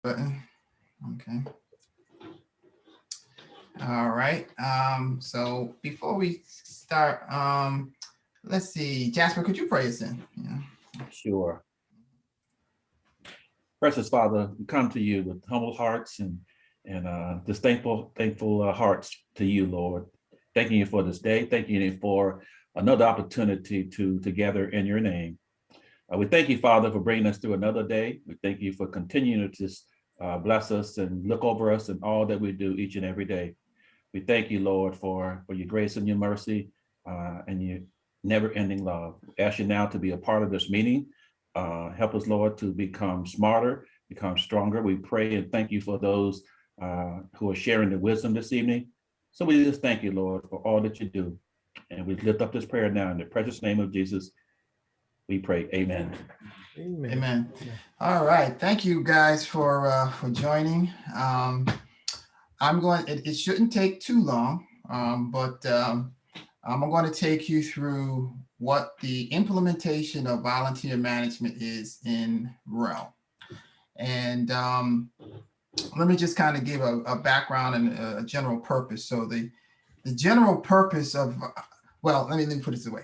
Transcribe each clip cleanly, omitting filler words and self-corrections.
Button. Okay. All right. So before we start, let's see. Jasper, could you pray us in? Yeah. Sure. Precious Father, we come to you with humble hearts and just thankful hearts to you, Lord. Thanking you for this day. Thanking you for another opportunity to gather in your name. We thank you, Father, for bringing us through another day. We thank you for continuing to just bless us and look over us in all that we do each and every day. We thank you, Lord, for your grace and your mercy and your never-ending love. We ask you now to be a part of this meeting. Help us, Lord, to become smarter, become stronger. We pray and thank you for those who are sharing the wisdom this evening. So we just thank you, Lord, for all that you do. And we lift up this prayer now in the precious name of Jesus. We pray, amen. Amen. Amen. All right. Thank you guys for joining. I'm going, it shouldn't take too long, but I'm going to take you through what the implementation of volunteer management is in Realm. And let me just kind of give a background and a general purpose. So the general purpose of, well, let me put it this way.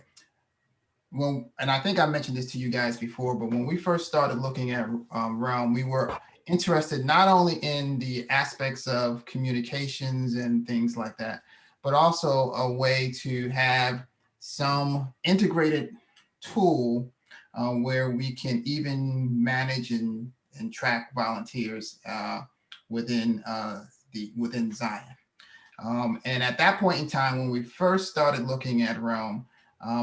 Well, and I think I mentioned this to you guys before, but when we first started looking at Realm, we were interested not only in the aspects of communications and things like that, but also a way to have some integrated tool where we can even manage and track volunteers within Zion. And at that point in time, when we first started looking at Realm,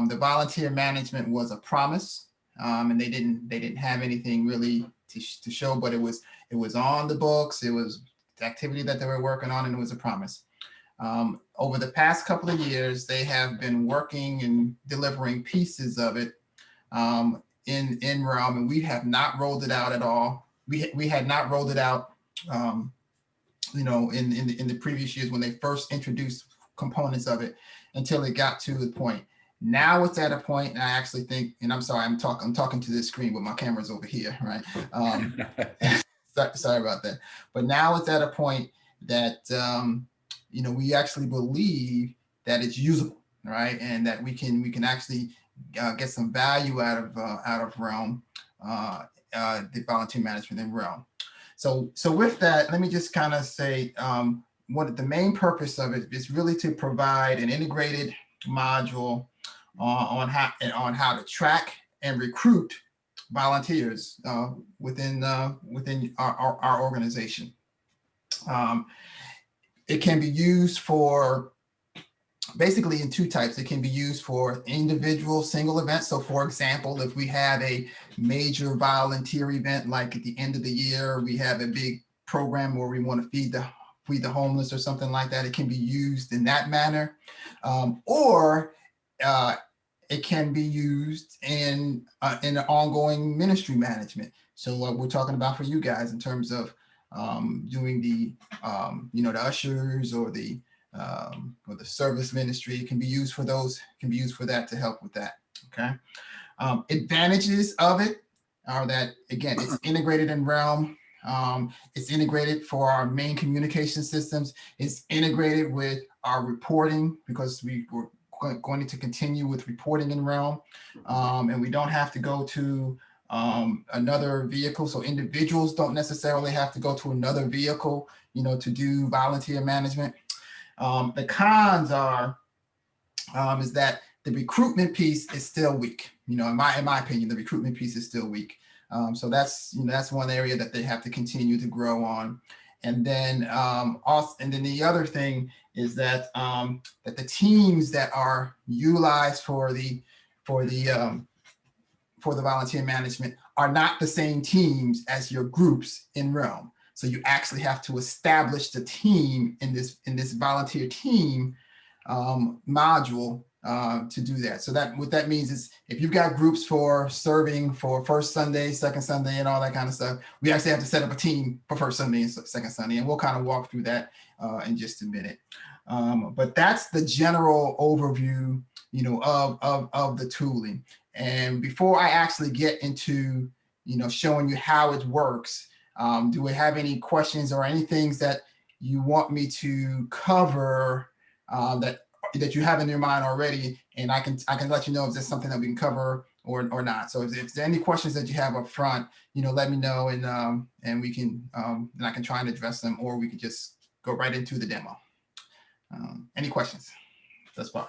the volunteer management was a promise, and they didn't have anything really to show, but it was on the books. It was the activity that they were working on, and it was a promise. Over the past couple of years, they have been working and delivering pieces of it in Realm, and we have not rolled it out at all. We had not rolled it out, in the previous years when they first introduced components of it until it got to the point. Now it's at a point, and I actually think, and I'm sorry, I'm talking to this screen, but my camera's over here, right? Sorry about that. But now it's at a point that we actually believe that it's usable, right, and that we can actually get some value out of Realm, the volunteer management in Realm. So with that, let me just kind of say what the main purpose of it is really to provide an integrated module on how to track and recruit volunteers within our organization. It can be used for basically in two types. It can be used for individual single events. So for example, if we have a major volunteer event, like at the end of the year, we have a big program where we want to feed the homeless or something like that, it can be used in that manner. Or it can be used in an ongoing ministry management. So what we're talking about for you guys in terms of doing the ushers or the service ministry, it can be used for those, can be used for that to help with that. Okay. Advantages of it are that, again, it's integrated in Realm. It's integrated for our main communication systems. It's integrated with our reporting because we're going to continue with reporting in Realm, and we don't have to go to another vehicle. So individuals don't necessarily have to go to another vehicle, to do volunteer management. The cons are is that the recruitment piece is still weak. In my opinion, the recruitment piece is still weak. So that's one area that they have to continue to grow on. And then also, and then the other thing is that that the teams that are utilized for the volunteer management are not the same teams as your groups in Realm. So you actually have to establish the team in this volunteer team module to do that. So that what that means is if you've got groups for serving for first Sunday, second Sunday, and all that kind of stuff, we actually have to set up a team for first Sunday and second Sunday, and we'll kind of walk through that in just a minute. But that's the general overview, of the tooling. And before I actually get into, showing you how it works, Do we have any questions or any things that you want me to cover that you have in your mind already? And I can let you know if there's something that we can cover or not. So if there's any questions that you have up front, let me know, and we can and I can try and address them, or we could just go right into the demo. Any questions thus far?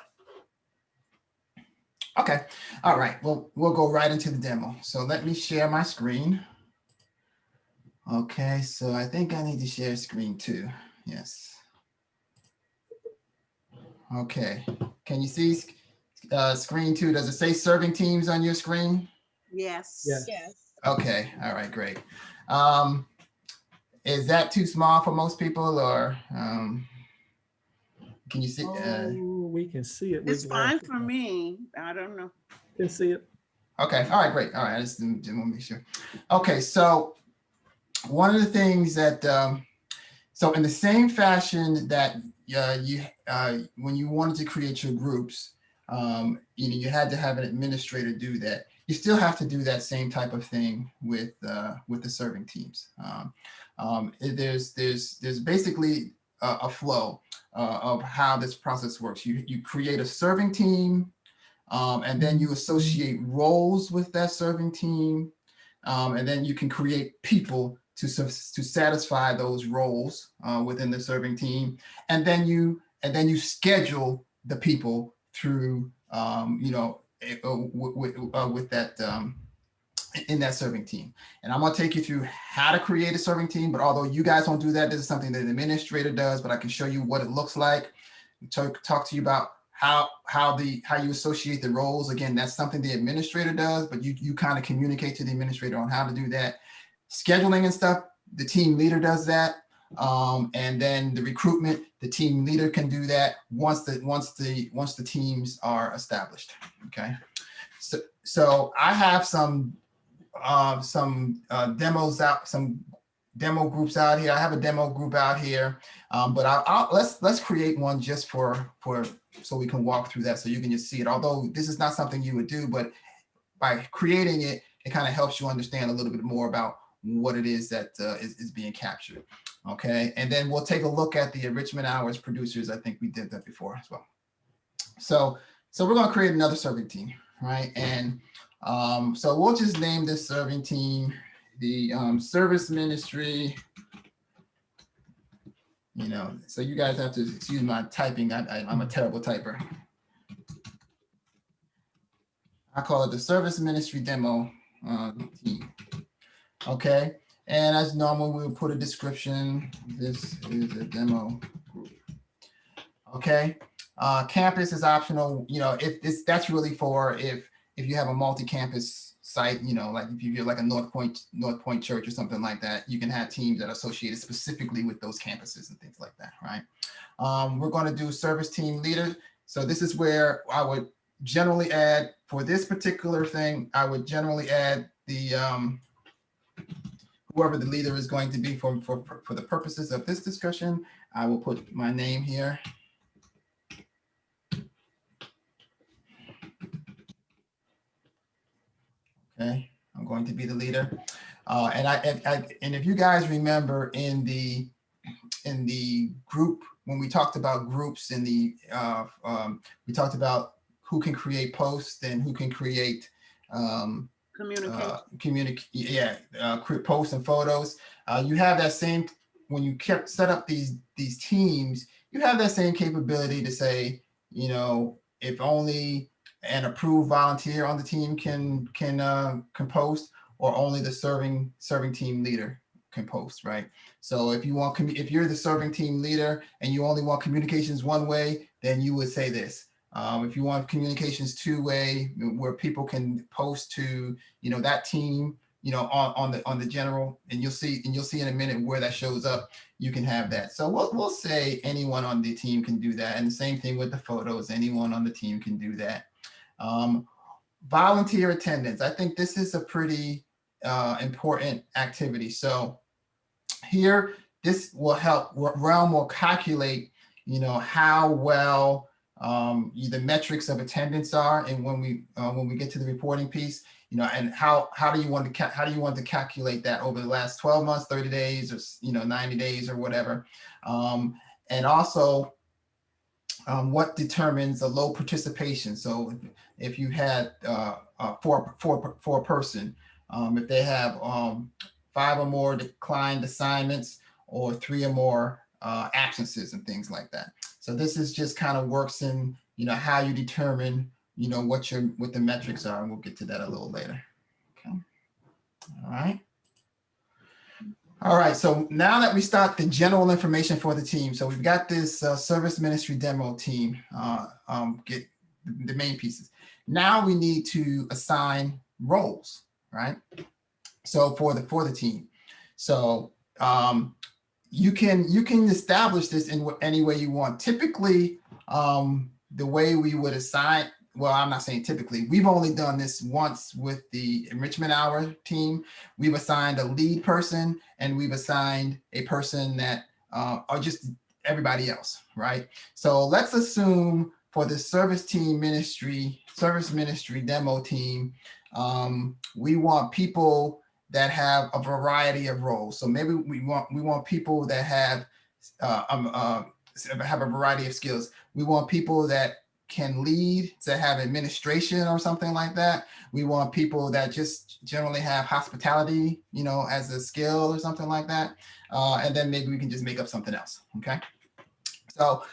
Okay. All right. Well, we'll go right into the demo. So let me share my screen. Okay. So I think I need to share screen too. Yes. Okay. Can you see screen two? Does it say serving teams on your screen? Yes. Yes. Okay. All right. Great. Is that too small for most people, or can you see? Oh, we can see it. It's fine for me. I don't know. Can see it. Okay. All right. Great. All right. I just didn't want to make sure. Okay. So one of the things that so in the same fashion that when you wanted to create your groups, you had to have an administrator do that. You still have to do that same type of thing with the serving teams. There's basically a flow of how this process works. You create a serving team, and then you associate roles with that serving team, and then you can create people to satisfy those roles within the serving team, and then you schedule the people through with that in that serving team. And I'm going to take you through how to create a serving team. But although you guys don't do that, this is something that the administrator does. But I can show you what it looks like. Talk to you about how you associate the roles. Again, that's something the administrator does, but you kind of communicate to the administrator on how to do that. Scheduling and stuff, the team leader does that. And then the recruitment, the team leader can do that once the teams are established. Okay. So I have some demos out, some demo groups out here. I have a demo group out here, but let's create one just for so we can walk through that, so you can just see it. Although this is not something you would do, but by creating it, it kind of helps you understand a little bit more about what it is that is being captured. Okay, and then we'll take a look at the enrichment hours producers. I think we did that before as well. So we're going to create another serving team, right? And so we'll just name this serving team the service ministry. So you guys have to excuse my typing. I'm a terrible typer. I call it the service ministry demo team. Okay, and as normal, we'll put a description. This is a demo group. Okay, campus is optional. If that's really for if you have a multi-campus site, like if you're like a North Point Church or something like that, you can have teams that are associated specifically with those campuses and things like that, right? We're going to do service team leader. So this is where I would generally add, for this particular thing, I would generally add the whoever the leader is going to be for the purposes of this discussion. I will put my name here. Okay, I'm going to be the leader, and if you guys remember in the group, when we talked about groups in the we talked about who can create posts and who can create posts and photos. You have that same, when you set up these teams, you have that same capability to say, if only an approved volunteer on the team can post, or only the serving team leader can post, right? So if you're the serving team leader and you only want communications one way, then you would say this. If you want communications two-way, where people can post to that team, on the general, and you'll see in a minute where that shows up, you can have that. So we'll say anyone on the team can do that, and the same thing with the photos. Anyone on the team can do that. Volunteer attendance. I think this is a pretty important activity. So here, this will help. Realm will calculate, how well the metrics of attendance are, and when we get to the reporting piece, and how do you want to calculate that over the last 12 months, 30 days, or 90 days or whatever. And also, what determines a low participation? So if you had for a person, if they have 5 or more declined assignments or 3 or more absences and things like that. So this is just kind of works in, how you determine, what the metrics are, and we'll get to that a little later. Okay. All right. All right, so now that we start the general information for the team, so we've got this service ministry demo team, get the main pieces. Now we need to assign roles, right? So for the team, so you can establish this in any way you want. Typically, the way we would assign, well, I'm not saying typically, we've only done this once with the enrichment hour team. We've assigned a lead person, and we've assigned a person that are just everybody else, right? So let's assume for the service ministry demo team, we want people that have a variety of roles. So maybe we want people that have a variety of skills. We want people that can lead, to have administration or something like that. We want people that just generally have hospitality, as a skill or something like that. And then maybe we can just make up something else. Okay. So,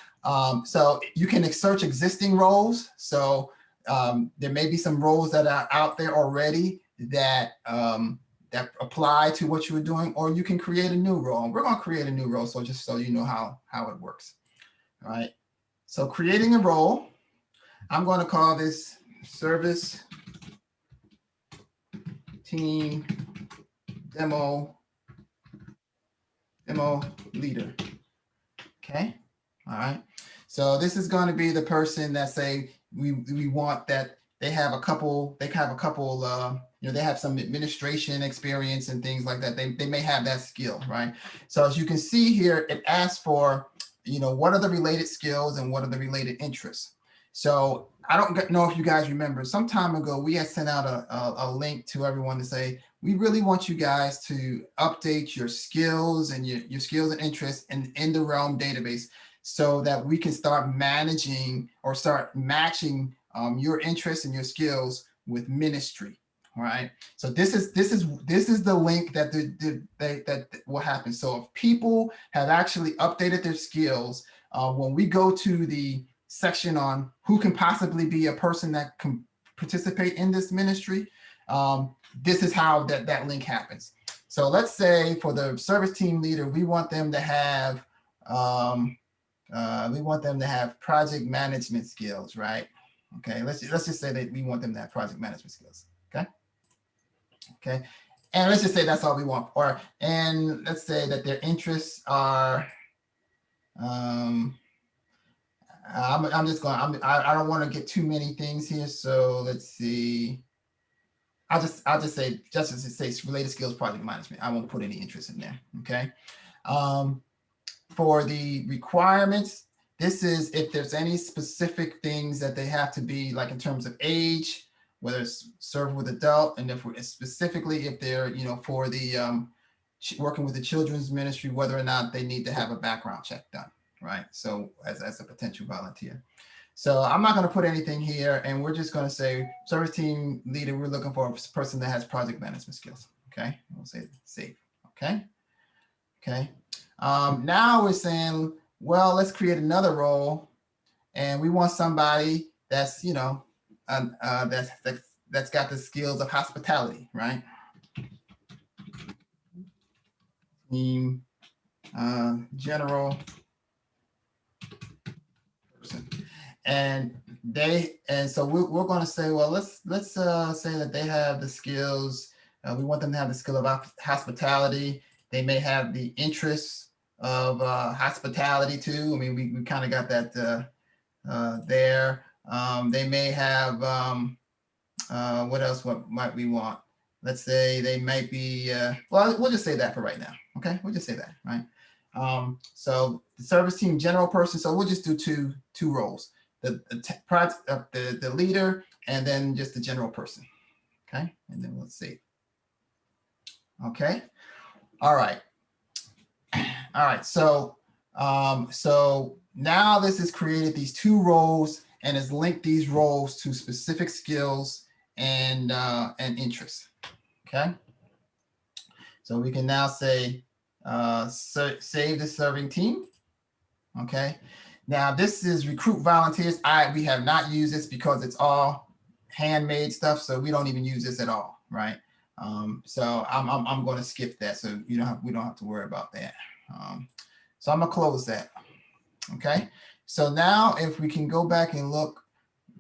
so you can search existing roles. So there may be some roles that are out there already that that apply to what you were doing, or you can create a new role. We're going to create a new role, so just so you know how it works. All right. So creating a role, I'm going to call this service team demo leader. Okay. All right. So this is going to be the person that say we want that they have a couple, they have some administration experience and things like that. They may have that skill, right? So as you can see here, it asks for, what are the related skills and what are the related interests. So I don't know if you guys remember, some time ago, we had sent out a link to everyone to say, we really want you guys to update your skills and your skills and interests in the Realm database, so that we can start managing or start matching your interests and your skills with ministry. All right. So this is the link that that will happen. So if people have actually updated their skills, when we go to the section on who can possibly be a person that can participate in this ministry, this is how that link happens. So let's say for the service team leader, we want them to have project management skills, right? Okay, let's just say that we want them to have project management skills. Okay, and let's just say that's all we want. And let's say that their interests are, I don't want to get too many things here, so let's see. I'll just say related skills, project management. I won't put any interest in there. Okay. For the requirements, this is if there's any specific things that they have to be, like in terms of age, whether it's serve with adult, and if they're, for the working with the children's ministry, whether or not they need to have a background check done, right? So as a potential volunteer. So I'm not going to put anything here, and we're just going to say service team leader, we're looking for a person that has project management skills. Okay, we'll say save. Okay. Now we're saying, well, let's create another role, and we want somebody that's, that's got the skills of hospitality, right? Team general person, and so we're going to say, well, let's say that they have the skills. We want them to have the skill of hospitality. They may have the interests of hospitality too. I mean, we kind of got that there. They may have, what else might we want? Let's say they might be, well, we'll just say that for right now. Okay, we'll just say that, right? So the service team general person, so we'll just do two roles, the leader and then just the general person. Okay, and then we'll see. Okay, all right. All right, so so now this has created these two roles and has linked these roles to specific skills and interests. Okay, so we can now say save the serving team. Okay, now this is recruit volunteers. We have not used this because it's all handmade stuff, so we don't even use this at all, right? So I'm going to skip that, so we don't have to worry about that. So I'm gonna close that. Okay, so now if we can go back and look,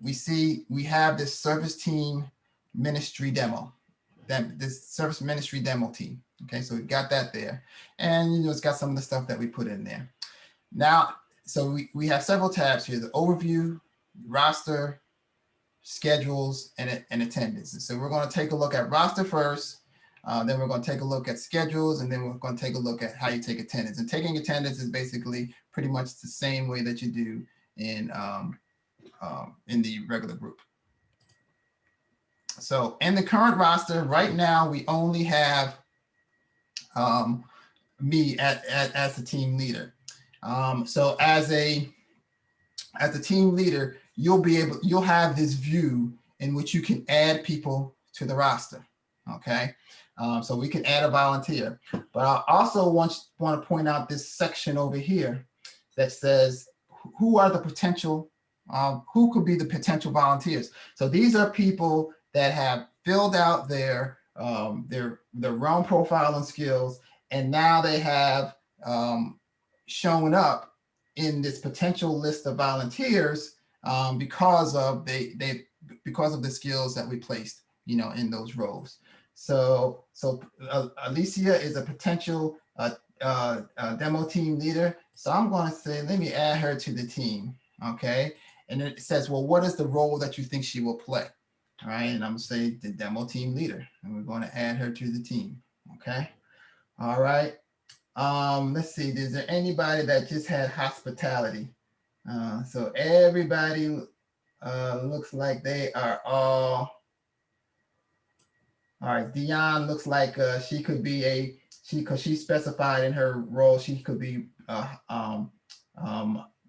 we see we have this service team ministry demo, this service ministry demo team. Okay, so we've got that there, and it's got some of the stuff that we put in there. Now, so we have several tabs here: the overview, roster, schedules, and attendance. And so we're going to take a look at roster first. Then we're going to take a look at schedules, and then we're going to take a look at how you take attendance. And taking attendance is basically pretty much the same way that you do in the regular group. So in the current roster right now, we only have me as the team leader. So as a team leader, you'll have this view in which you can add people to the roster. Okay. So we can add a volunteer, but I also want to point out this section over here that says who are the potential, who could be the potential volunteers. So these are people that have filled out their own profile and skills, and now they have shown up in this potential list of volunteers because of the skills that we placed, in those roles. So Alicia is a potential demo team leader. So I'm going to say, let me add her to the team. Okay. And it says, well, what is the role that you think she will play? All right. And I'm going to say the demo team leader, and we're going to add her to the team. Okay. All right. Let's see. Is there anybody that just had hospitality? So everybody looks like they are all right. Dion looks like she could be because she specified in her role, she could be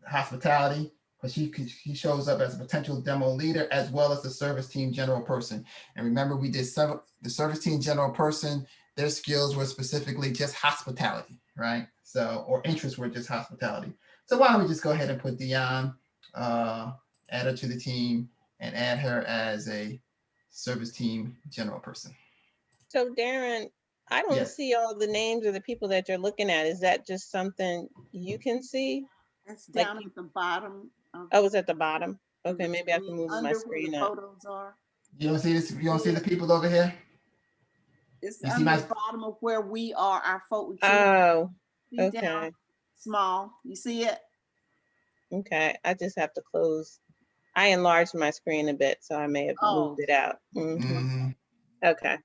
hospitality, because she shows up as a potential demo leader as well as the service team general person. And remember, we did the service team general person, their skills were specifically just hospitality, right? So, or interests were just hospitality. So why don't we just go ahead and put Dion, add her to the team, and add her as a service team general person. So Darren, I don't Yes. see all the names of the people that you're looking at. Is that just something you can see? It's down at the bottom. Oh, it's at the bottom. of Okay, the maybe I can screen, move my under where screen the up. photos are. You don't see this? You don't see the people over here? It's You see under my- the bottom of where we are, our photo. Oh, See okay. down small. You see it? Okay. I just have to close. I enlarged my screen a bit, so I may have moved it out. Mhm. Okay.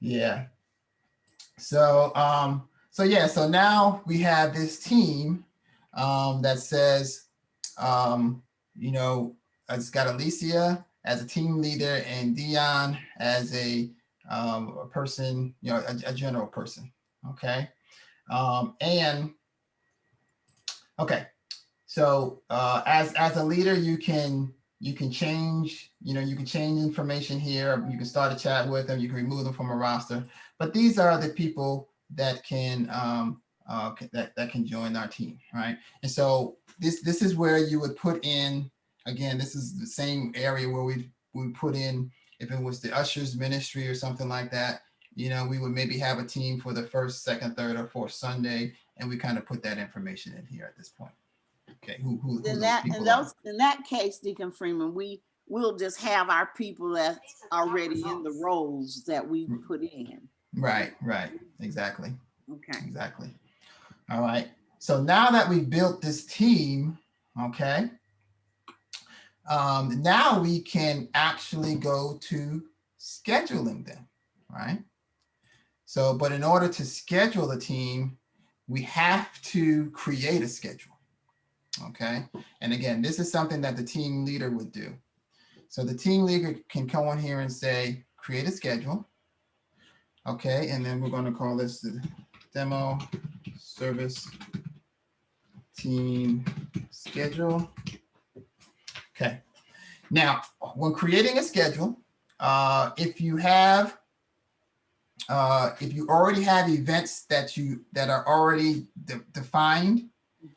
Yeah. So so now we have this team that says it's got Alicia as a team leader and Dion as a person, a general person. Okay. And okay. So as a leader, you can change, you can change information here. You can start a chat with them. You can remove them from a roster. But these are the people that can that can join our team, right? And so this is where you would put in, again, this is the same area where we put in, if it was the ushers ministry or something like that, we would maybe have a team for the first, second, third, or fourth Sunday, and we kind of put that information in here at this point. Okay, who In those people are. in that case, Deacon Freeman, we'll just have our people that's already in the roles that we put in. Right, exactly. Okay. Exactly. All right. So now that we built this team, okay, now we can actually go to scheduling them, right? So, but in order to schedule the team, we have to create a schedule. Okay. And again, this is something that the team leader would do. So the team leader can come on here and say, create a schedule. Okay, and then we're going to call this the demo service team schedule. Okay. Now, when creating a schedule, if you already have events that are already defined,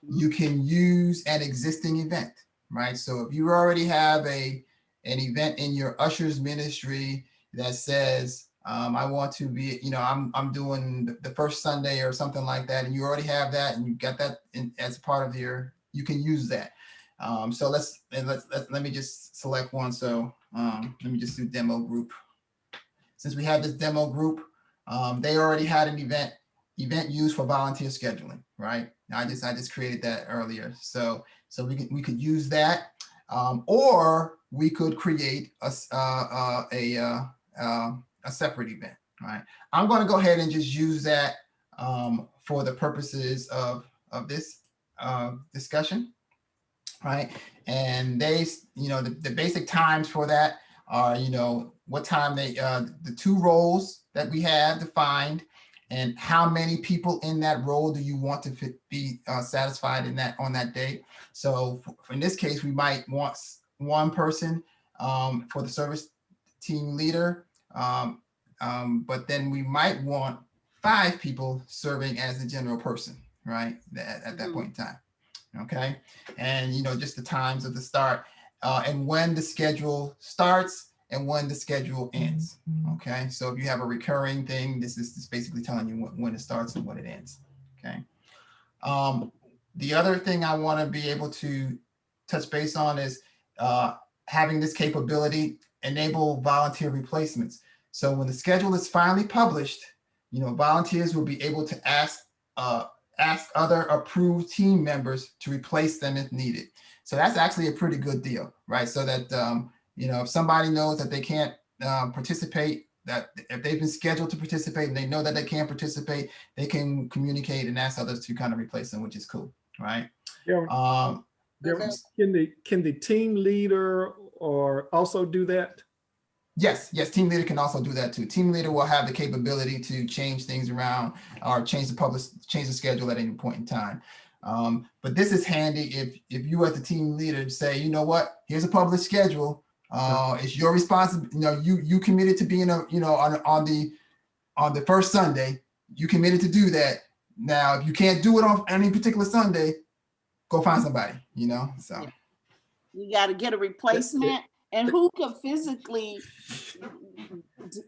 you can use an existing event, right? So if you already have an event in your ushers ministry that says, I want to be, I'm doing the first Sunday or something like that, and you already have that, and you got that as part of you can use that. So let me just select one. So let me just do demo group. Since we have this demo group, they already had an event used for volunteer scheduling, right? I just created that earlier. So we could use that, or we could create a separate event, right? I'm going to go ahead and just use that for the purposes of this discussion, right? And the basic times for that are, what time the 2 roles that we have defined, and how many people in that role do you want to be satisfied on that day. So in this case, we might want 1 person for the service team leader, but then we might want 5 people serving as the general person, right? At that point in time. Okay. And, just the times of the start and when the schedule starts and when the schedule ends. Okay. So if you have a recurring thing, this is basically telling you when it starts and when it ends. Okay. The other thing I want to be able to touch base on is having this capability enable volunteer replacements. So when the schedule is finally published, volunteers will be able to ask other approved team members to replace them if needed. So that's actually a pretty good deal, right? So that, if somebody knows that they can't participate, that if they've been scheduled to participate and they know that they can't participate, they can communicate and ask others to kind of replace them, which is cool, right? Yeah. Can the team leader or also do that? Yes, team leader can also do that too. Team leader will have the capability to change things around or change the schedule at any point in time. But this is handy if you as the team leader say, you know what, here's a published schedule. It's your responsibility. You committed to being on the first Sunday. You committed to do that. Now, if you can't do it on any particular Sunday, go find somebody. So you got to get a replacement. And who can physically,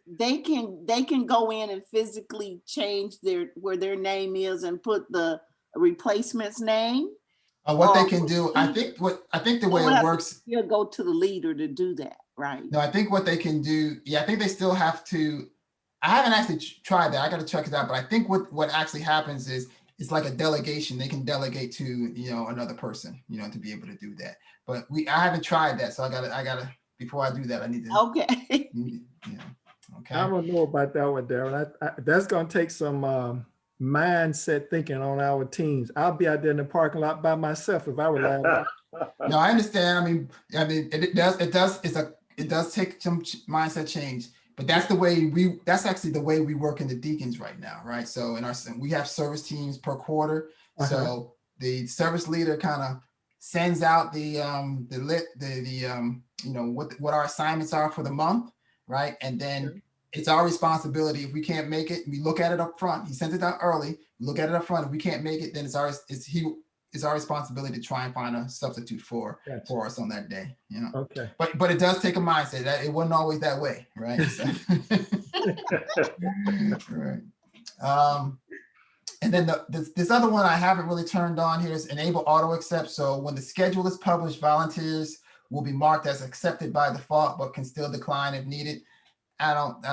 they can go in and physically change where their name is and put the replacement's name. What they can do, I think the way it works, you'll go to the leader to do that, right? No, I think what they can do, I think they still have to. I haven't actually tried that. I got to check it out. But I think what actually happens is it's like a delegation. They can delegate to another person, to be able to do that. But I haven't tried that, so I gotta before I do that, I need to. Okay. Okay. I don't know about that one, Darren. That's gonna take some mindset thinking on our teams. I'll be out there in the parking lot by myself if I were like. No, I understand. I mean, it does take some mindset change, but that's actually the way we work in the deacons right now, right? So we have service teams per quarter. So the service leader kind of sends out what our assignments are for the month, right? And then it's our responsibility. If we can't make it, we look at it up front. He sends it out early. We look at it up front. If we can't make it, then it's our responsibility to try and find a substitute for us on that day. Okay. But it does take a mindset. That it wasn't always that way, right? So, right. And then this other one I haven't really turned on here is enable auto accept. So when the schedule is published, volunteers will be marked as accepted by default, but can still decline if needed. I don't.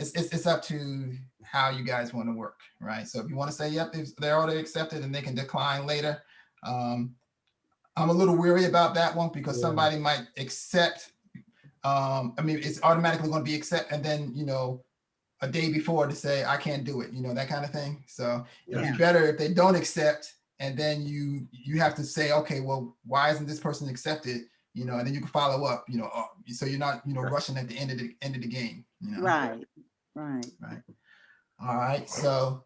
It's up to how you guys want to work, right? So if you want to say, yep, they're already accepted and they can decline later. I'm a little weary about that one because somebody might accept. It's automatically going to be accept, and then a day before to say I can't do it, that kind of thing. So it'd be better if they don't accept, and then you have to say, okay, well, why isn't this person accepted? and then you can follow up, so you're not, rushing at the end of the game, Right. Right. All right. So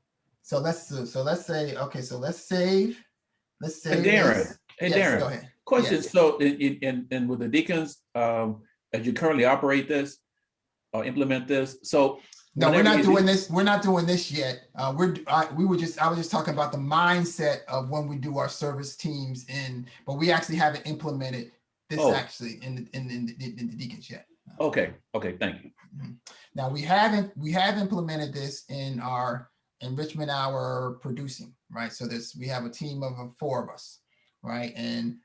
let's say, okay, so let's save And Darren, this. hey Yes, go Darren, ahead. question. Yes. So in with the deacons, as you currently operate this or implement this, so No, we're whenever not you doing do- this. We're not doing this yet. I was just talking about the mindset of when we do our service teams but we actually haven't implemented this Oh. actually in the deacons yet. Okay, thank you. Now we have implemented this in our enrichment hour producing, right? So we have a team of 4 of us, right? And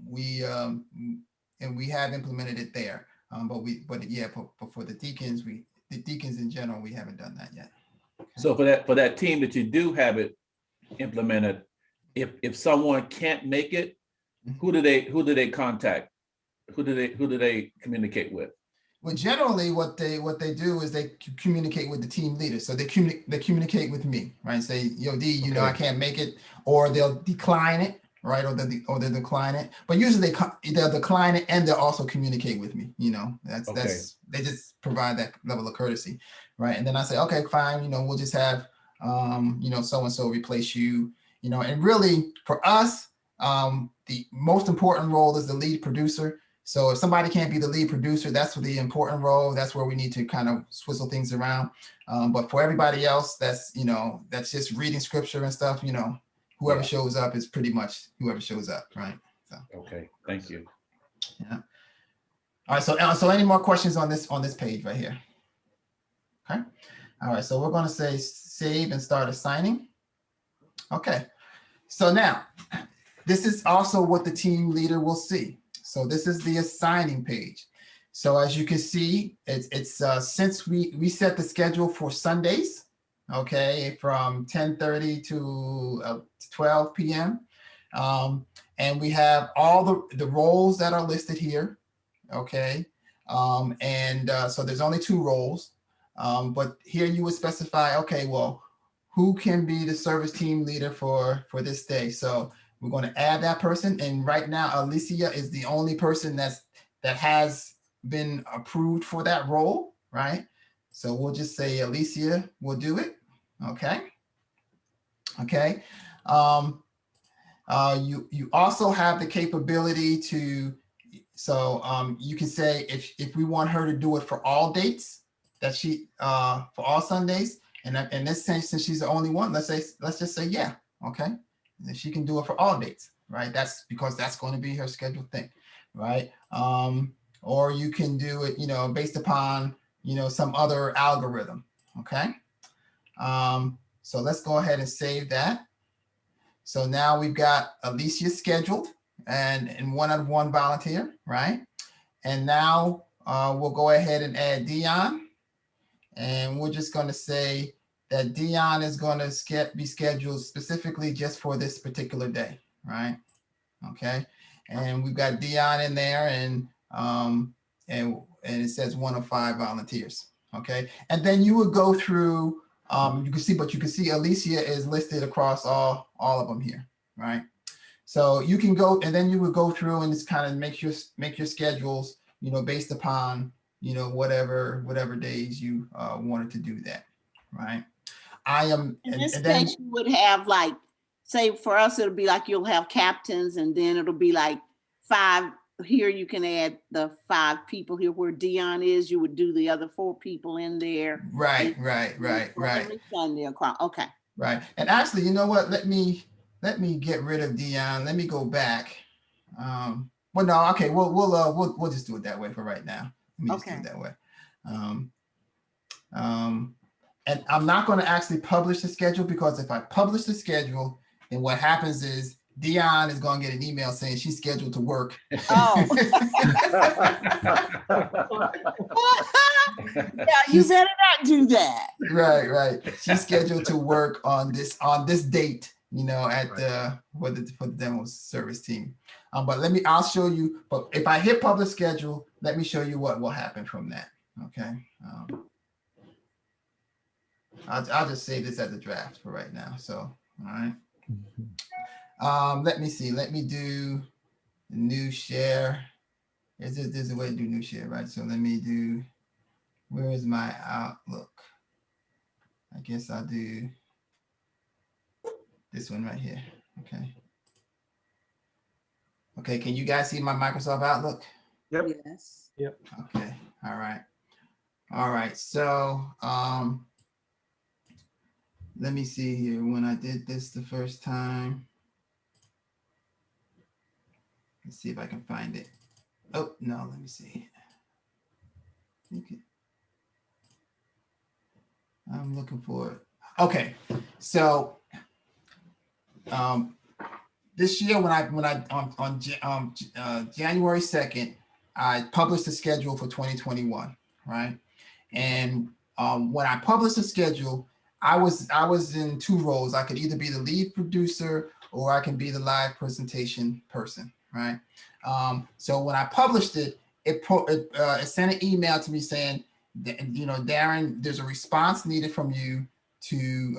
we have implemented it there. But for the deacons in general, we haven't done that yet. Okay. So for that team that you do have it implemented, if someone can't make it, who do they contact? Who do they communicate with? Well, generally, what they do is they communicate with the team leader. So they communicate with me, right? Say, yo, D, I can't make it, or they'll decline it, right? Or they decline it. But usually they'll decline it and they'll also communicate with me. That's they just provide that level of courtesy, right? And then I say, okay, fine. We'll just have so and so replace you. And really for us, the most important role is the lead producer. So if somebody can't be the lead producer, that's the important role. That's where we need to kind of swizzle things around. But for everybody else, that's just reading scripture and stuff. Whoever shows up is pretty much whoever shows up, right? So. Okay, thank you. Yeah. All right. So any more questions on this page right here? Okay. All right. So we're going to say save and start assigning. Okay. So now this is also what the team leader will see. So this is the assigning page. So as you can see, it's since we set the schedule for Sundays, okay, from 10:30 to 12 p.m. And we have all the roles that are listed here, okay. So there's only 2 roles, but here you would specify, okay, well, who can be the service team leader for this day? So we're going to add that person. And right now, Alicia is the only person that has been approved for that role, right? So we'll just say Alicia will do it. Okay. Okay. You also have the capability to, you can say if we want her to do it for all dates that for all Sundays, and in this sense, since she's the only one, let's just say, yeah. Okay. And she can do it for all dates, right? That's because that's going to be her scheduled thing, right? Or you can do it, based upon, some other algorithm, okay? So let's go ahead and save that. So now we've got Alicia scheduled and 1-on-1 volunteer, right? And now we'll go ahead and add Dion. And we're just going to say that Dion is going to be scheduled specifically just for this particular day, right? Okay. And we've got Dion in there, and it says 1 of 5 volunteers. Okay. And then you would go through, you can see Alicia is listed across all of them here, right? So you can go, and then you would go through and just kind of make your schedules, based upon, whatever days you wanted to do that, right? In this case, you would have, like, say for us, it'll be like you'll have captains, and then it'll be like 5 here. You can add the 5 people here where Dion is. You would do the other 4 people in there. Right. Sunday across. Okay. Right. And actually, you know what? Let me get rid of Dion. Let me go back. Well, no, okay. We'll just do it that way for right now. Let me just do it that way. And I'm not going to actually publish the schedule, because if I publish the schedule, then what happens is Dion is going to get an email saying she's scheduled to work. Oh. Yeah, you better not do that. Right. She's scheduled to work on this date, at for the demo service team. But I'll show you. But if I hit publish schedule, let me show you what will happen from that. Okay. I'll just save this as a draft for right now. So, all right. Let me see. Let me do new share. there's a way to do new share, right? So let me do, where is my Outlook? I guess I'll do this one right here. Okay. Okay, can you guys see my Microsoft Outlook? Yes. Okay, all right. All right, so let me see here. When I did this the first time, let's see if I can find it. Oh, no, let me see. Okay. I'm looking for it. Okay, so this year when I on January 2nd, I published the schedule for 2021, right? And when I published the schedule, I was in two roles. I could either be the lead producer or I can be the live presentation person, right? So when I published it, it sent an email to me saying, Darren, there's a response needed from you to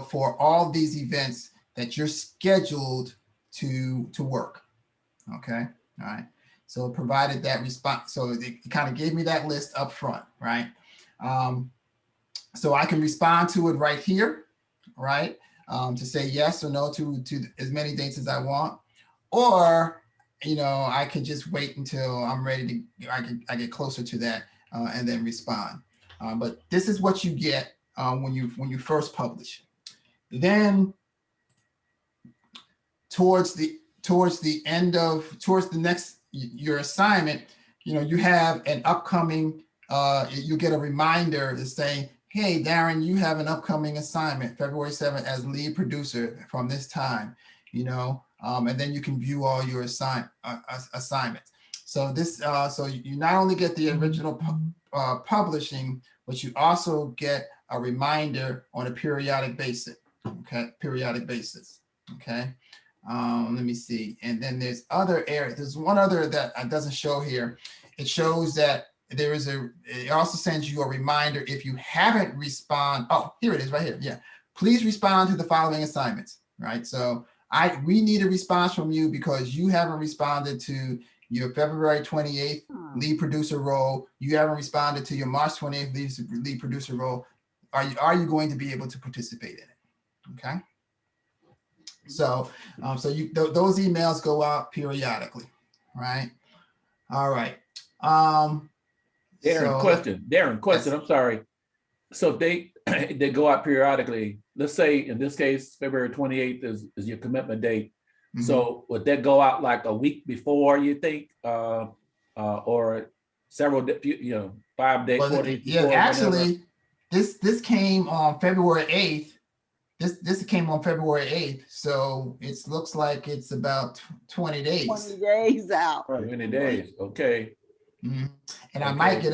for all these events that you're scheduled to work. Okay, all right. So it provided that response. So it kind of gave me that list up front, right? So I can respond to it right here, right? To say yes or no to as many dates as I want, or I could just wait until I'm ready to. I get closer to that and then respond. But this is what you get when you first publish. Then towards the next your assignment, you have an upcoming you get a reminder to say, hey Darren, you have an upcoming assignment February 7th as lead producer from this time, and then you can view all your assignments. So this so you not only get the original publishing, but you also get a reminder on a periodic basis. Okay, okay. Let me see. And then there's other areas. There's one other that doesn't show here. It shows that it also sends you a reminder if you haven't responded. Oh, here it is right here. Yeah. Please respond to the following assignments, right? So we need a response from you because you haven't responded to your February 28th lead producer role. You haven't responded to your March 28th lead producer role. Are you going to be able to participate in it? Okay. So those emails go out periodically, right? All right. Darren, question. I'm sorry. So they go out periodically. Let's say in this case, February 28th is your commitment date. Mm-hmm. So would that go out like a week before, you think, or several, 5 days, 4 days before? Yeah, actually, this came on February 8th. This came on February 8th, so it looks like it's about 20 days. 20 days out. 20 days, okay. Mm-hmm. And okay. I might get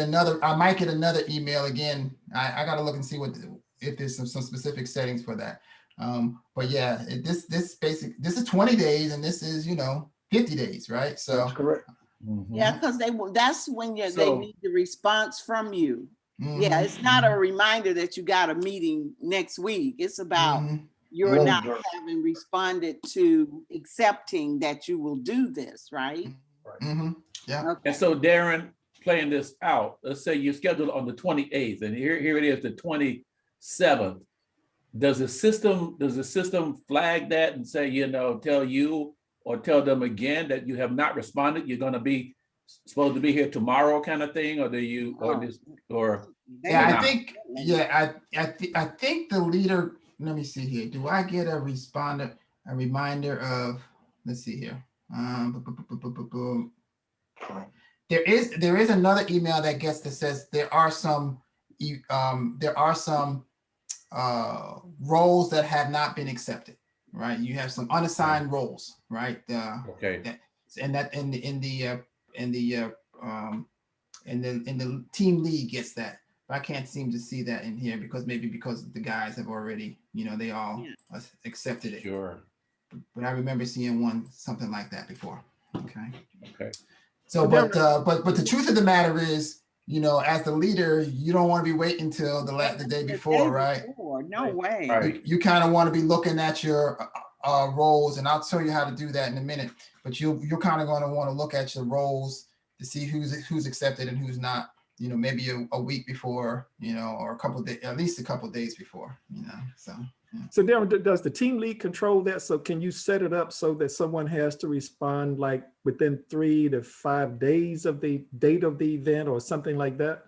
another email again. I got to look and see if there's some specific settings for that. But yeah, this is 20 days, and this is 50 days, right? So that's correct. Mm-hmm. Yeah, because that's when they need the response from you. Mm-hmm. Yeah, it's not a reminder that you got a meeting next week. It's about you're not having responded to accepting that you will do this, right? Mm-hmm. Yeah. Okay. And so Darren, playing this out, let's say you're scheduled on the 28th, and here it is, the 27th. Does the system flag that and say, tell you or tell them again that you have not responded? You're going to be supposed to be here tomorrow, kind of thing, or do you, I think the leader. Let me see here. Do I get a reminder of? Let's see here. There is another email that says there are some roles that have not been accepted, right? You have some unassigned roles, right? Okay. And that in the team lead gets that. But I can't seem to see that in here because the guys have already, they all accepted it. Sure. But I remember seeing something like that before. Okay. Okay. So, but the truth of the matter is, as the leader, you don't want to be waiting until the day before, right? No way. Right. You kind of want to be looking at your roles, and I'll show you how to do that in a minute. But you're kind of going to want to look at your roles to see who's accepted and who's not. You know, maybe a week before, you know, or a couple of days, at least a couple of days before, you know. So. Yeah. So Darren, does the team lead control that? So can you set it up so that someone has to respond like within 3 to 5 days of the date of the event or something like that?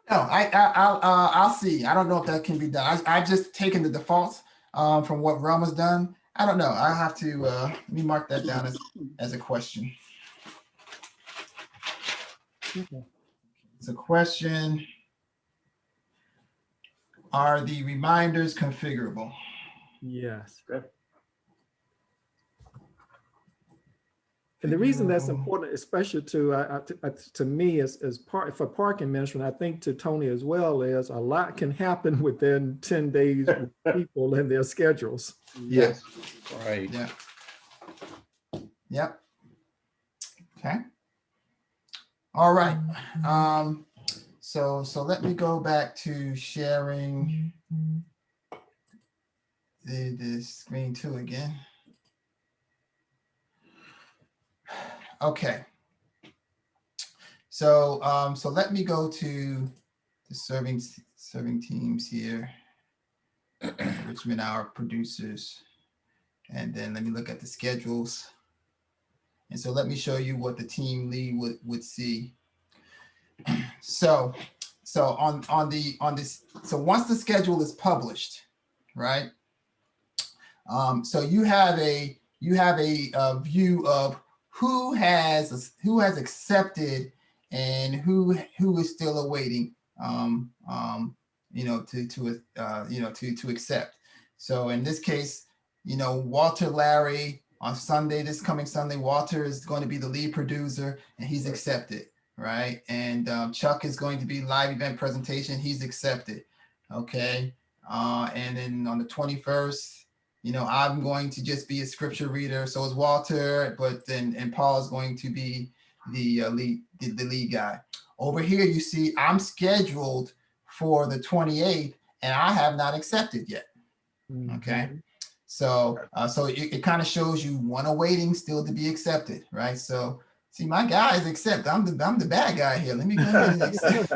No, I'll see. I don't know if that can be done. I've just taken the defaults from what Realm has done. I don't know. I have to let me mark that down as a question. Okay. It's a question. Are the reminders configurable? Yes. Okay. And the reason that's important, especially to me as part for parking management, I think to Tony as well, is a lot can happen within 10 days with people and their schedules. Yes. Right. Yeah. Yep. Okay. All right. So let me go back to sharing the screen too again. Okay. So so let me go to the serving teams here, Richmond Hour producers, and then let me look at the schedules. And so let me show you what the team lead would see. So on this, so once the schedule is published, right? So you have a view of who has accepted and who is still awaiting, you know, to accept. So in this case, you know, Walter Larry on Sunday, this coming Sunday, Walter is going to be the lead producer and he's accepted, right? And Chuck is going to be live event presentation. He's accepted, okay? And then on the 21st, you know, I'm going to just be a scripture reader. So is Walter, but then and Paul is going to be the lead guy. Over here, you see, I'm scheduled for the 28th, and I have not accepted yet. Okay, so so it kind of shows you one awaiting still to be accepted, right? So see, my guys accept. I'm the bad guy here. Let me go ahead and accept.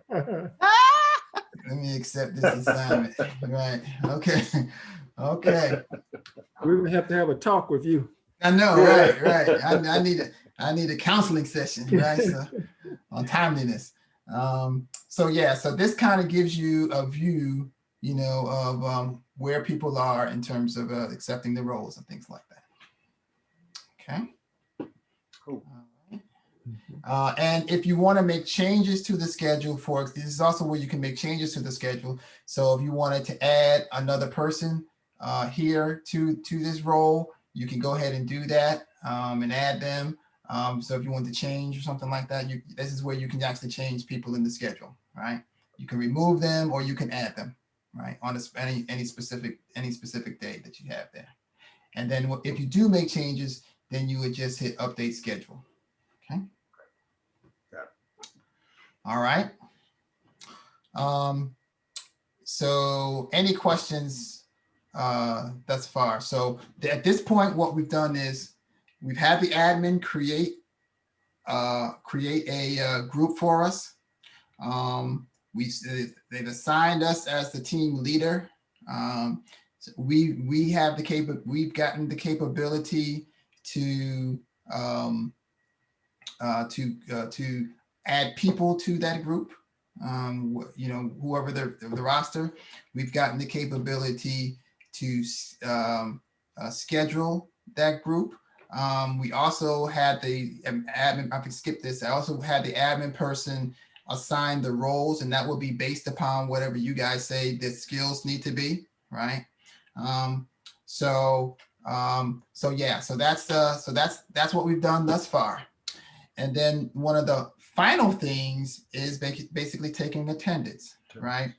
Let me accept this assignment, right? Okay. Okay. We would have to have a talk with you. I know, right. I need a counseling session, right? So on timeliness. So yeah, so this kind of gives you a view, you know, of where people are in terms of accepting the roles and things like that. Okay. Cool. And if you want to make changes to the schedule, this is also where you can make changes to the schedule. So if you wanted to add another person here to this role, you can go ahead and do that and add them. So if you want to change or something like that, this is where you can actually change people in the schedule, right? You can remove them or you can add them, right? On any specific day that you have there. And then if you do make changes, then you would just hit update schedule. Okay. All right. So any questions thus far? So at this point, what we've done is we've had the admin create a group for us. They've assigned us as the team leader. So we've gotten the capability to add people to that group. You know, whoever the roster, we've gotten the capability to schedule that group. We also had the admin, I can skip this. I also had the admin person assign the roles, and that will be based upon whatever you guys say the skills need to be, right? So yeah, so that's what we've done thus far. And then one of the final things is basically taking attendance, right?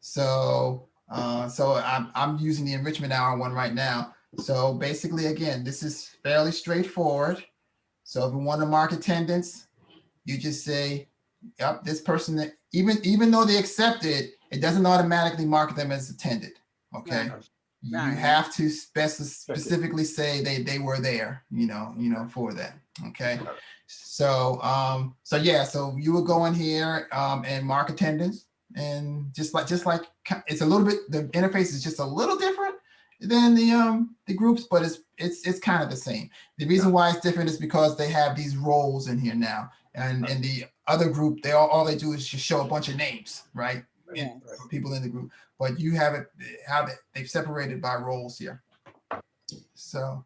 So I'm using the enrichment hour one right now. So basically, again, this is fairly straightforward. So if you want to mark attendance, you just say, yep, this person, that even though they accepted, it doesn't automatically mark them as attended. Okay. Right. you Right. have to specifically say they were there, for that. Okay. So, so yeah, so you would go in here and mark attendance, and just like it's a little bit, the interface is just a little different than the groups, but it's kind of the same. The reason why it's different is because they have these roles in here now, and in the other group, all they do is just show a bunch of names, right? Yes. For people in the group, but you have it they've separated by roles here. So,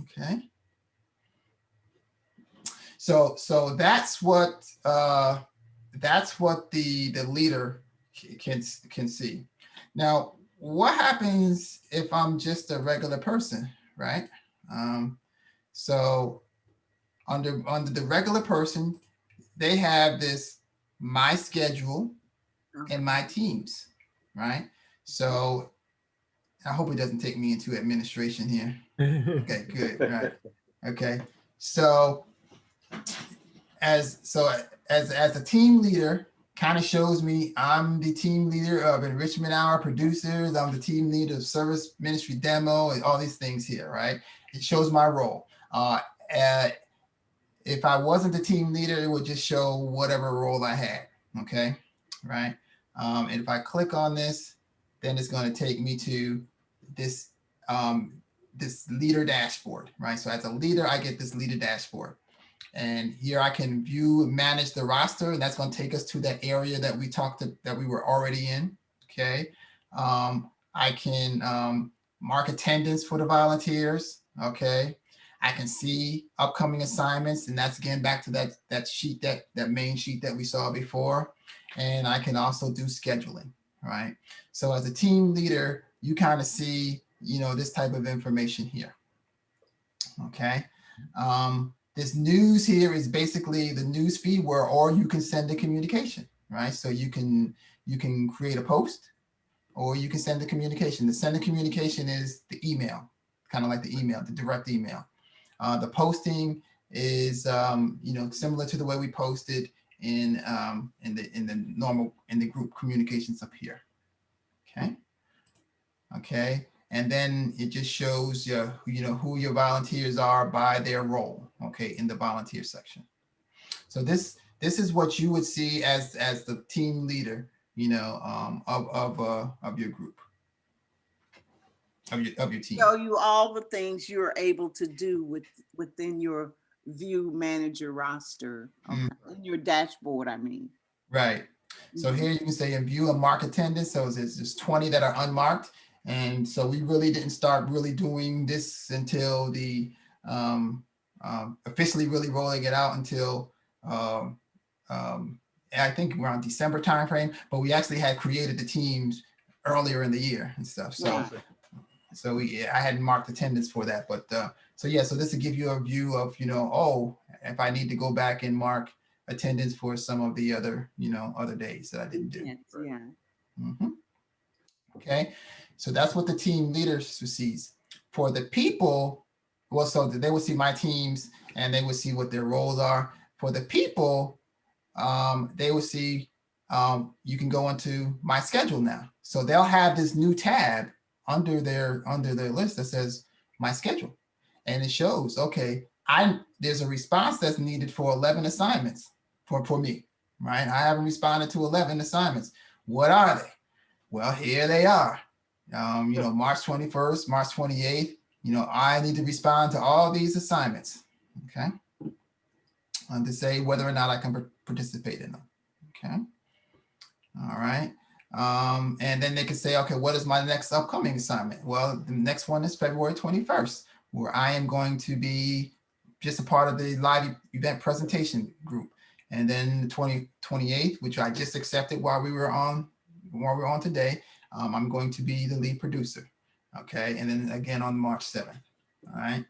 okay. So that's what the leader can see. Now, what happens if I'm just a regular person, right? So under the regular person, they have this my schedule and my teams, right? So I hope it doesn't take me into administration here. Okay, good. Right. Okay. So as a team leader, kind of shows me I'm the team leader of enrichment hour producers. I'm the team leader of service ministry demo and all these things here, right? It shows my role. If I wasn't the team leader, it would just show whatever role I had. Okay, right. And if I click on this, then it's going to take me to this this leader dashboard, right? So as a leader, I get this leader dashboard. And here I can view and manage the roster, and that's going to take us to that area that we were already in. Okay. I can mark attendance for the volunteers. Okay. I can see upcoming assignments, and that's again back to that sheet, that main sheet that we saw before. And I can also do scheduling, right? So as a team leader, you kind of see, this type of information here. Okay. This news here is basically the news feed or you can send a communication, right? So you can create a post, or you can send a communication. The send a communication is the email, kind of like the email, the direct email. The posting is similar to the way we posted in the group communications up here. Okay. And then it just shows who your volunteers are by their role, okay, in the volunteer section. So this is what you would see as the team leader, of your group, of your team. Show you all the things you're able to do within your view manager roster, okay, in your dashboard, I mean. Right. So here you can say in view and mark attendance. So there's 20 that are unmarked. And so we really didn't start really doing this until the officially really rolling it out until I think around December timeframe, but we actually had created the teams earlier in the year and stuff. So I hadn't marked attendance for that, but so this will give you a view of, if I need to go back and mark attendance for some of the other, other days that I didn't do. Yeah. Mm-hmm. Okay. So that's what the team leader sees. For the people, well, so they will see my teams and they will see what their roles are. For the people, they will see, you can go into my schedule now. So they'll have this new tab under their list that says my schedule. And it shows, okay, there's a response that's needed for 11 assignments for me, right? I haven't responded to 11 assignments. What are they? Well, here they are. March 21st, March 28th, I need to respond to all these assignments, okay? To say whether or not I can participate in them, okay? All right. And then they can say, okay, what is my next upcoming assignment? Well, the next one is February 21st, where I am going to be just a part of the live event presentation group. And then the 28th, which I just accepted while we're on today, I'm going to be the lead producer. Okay. And then again on March 7th. All right.